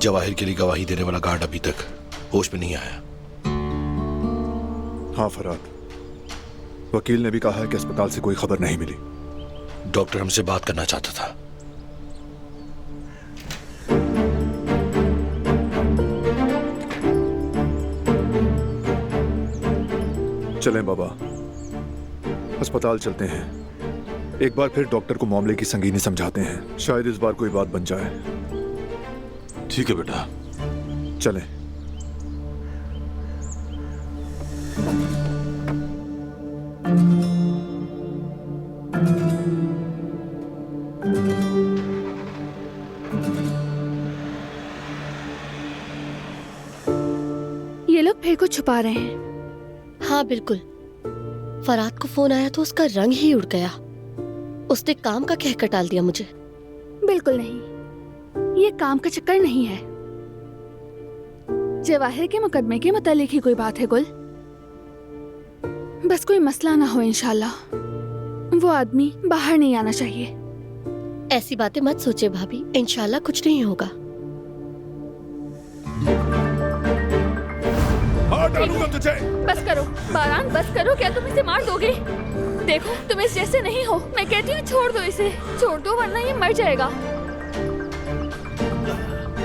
जवाहिर के लिए गवाही देने वाला गार्ड अभी तक होश में नहीं आया। हाँ फराद, वकील ने भी कहा है कि अस्पताल से कोई खबर नहीं मिली। डॉक्टर हमसे बात करना चाहता था। चलें बाबा, अस्पताल चलते हैं। एक बार फिर डॉक्टर को मामले की संगीनी समझाते हैं, शायद इस बार कोई बात बन जाए। ठीक है बेटा, चलें। ये लोग फिर कुछ छुपा रहे हैं। हाँ बिल्कुल, फराद को फोन आया तो उसका रंग ही उड़ गया। उसने काम का कहकर टाल दिया मुझे। बिल्कुल नहीं, ये काम का चक्कर नहीं है। जवाहिर के मुकदमे के मुतालिक ही कोई बात है गुल। बस कोई मसला ना हो इंशाल्लाह। वो आदमी बाहर नहीं आना चाहिए। ऐसी बातें मत सोचे भाभी, इंशाल्लाह कुछ नहीं होगा। डालूंगा तुझे। बस करो बारान, बस करो। क्या तुम इसे मार दोगे? देखो तुम इस जैसे नहीं हो। मैं कहती हूँ छोड़ दो इसे, छोड़ दो वरना ये मर जाएगा।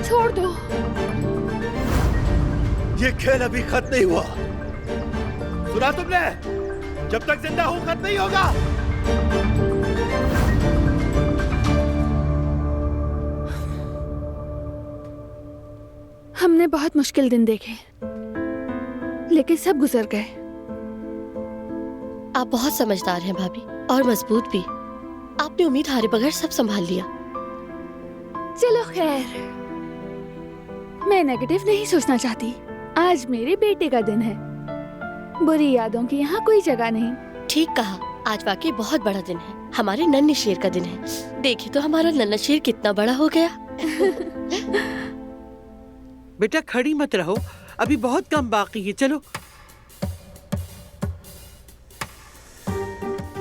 छोड़ दो। ये खेल अभी खत्म नहीं हुआ, सुना तुमने? जब तक जिंदा हूं खत्म नहीं होगा। हमने बहुत मुश्किल दिन देखे, लेकिन सब गुजर गए। आप बहुत समझदार हैं भाभी, और मजबूत भी। आपने उम्मीद हारे बगैर सब संभाल लिया। चलो खैर, मैं नेगेटिव नहीं सोचना चाहती। आज मेरे बेटे का दिन है, बुरी यादों की यहाँ कोई जगह नहीं। ठीक कहा, आज वाकई बहुत बड़ा दिन है। हमारे नन्हे शेर का दिन है। देखिए तो हमारा नन्हा शेर कितना बड़ा हो गया। बेटा खड़ी मत रहो, अभी बहुत काम बाकी है। चलो।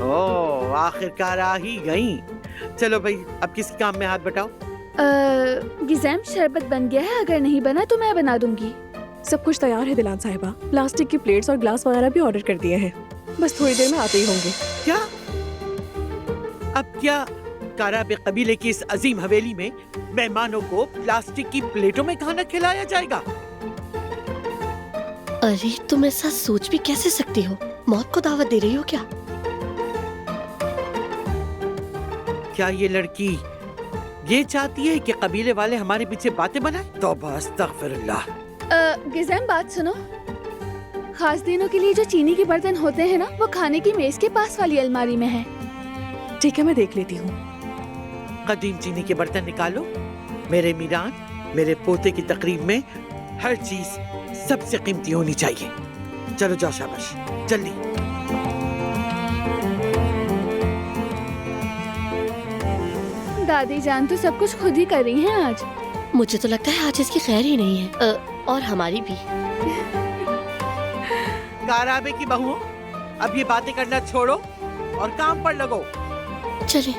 ओह, आखिरकार आ ही गई। चलो भाई, अब किस काम में हाथ बटाओ। गिज़ैम, शरबत बन गया है, अगर नहीं बना तो मैं बना दूंगी। सब कुछ तैयार है दिलान साहिबा। प्लास्टिक की प्लेट्स और ग्लास वगैरह भी ऑर्डर कर दिए हैं, बस थोड़ी देर में आते ही होंगे। क्या? अब क्या काराबे कबीले की इस अजीम हवेली में मेहमानों को प्लास्टिक की प्लेटों में खाना खिलाया जाएगा? अरे तुम ऐसा सोच भी कैसे सकती हो? मौत को दावत दे रही हो क्या? क्या ये लड़की ये चाहती है कि कबीले वाले हमारे पीछे बातें बनाएं? तौबा अस्तगफिरुल्लाह। गिज़ैम, बात सुनो। खास दिनों के लिए जो चीनी के बर्तन होते हैं ना, वो खाने की मेज के पास वाली अलमारी में है। ठीक है, मैं देख लेती हूँ। कदीम चीनी के बर्तन निकालो। मेरे मीरान, मेरे पोते की तकरीब में हर चीज सबसे कीमती होनी चाहिए। चलो जाओ, शाबाश, जल्दी। दादी जान तो सब कुछ खुद ही कर रही हैं आज। मुझे तो लगता है आज इसकी खैर ही नहीं है। और हमारी भी। काराबे की बहुओं, अब ये बातें करना छोड़ो और काम पर लगो। चले।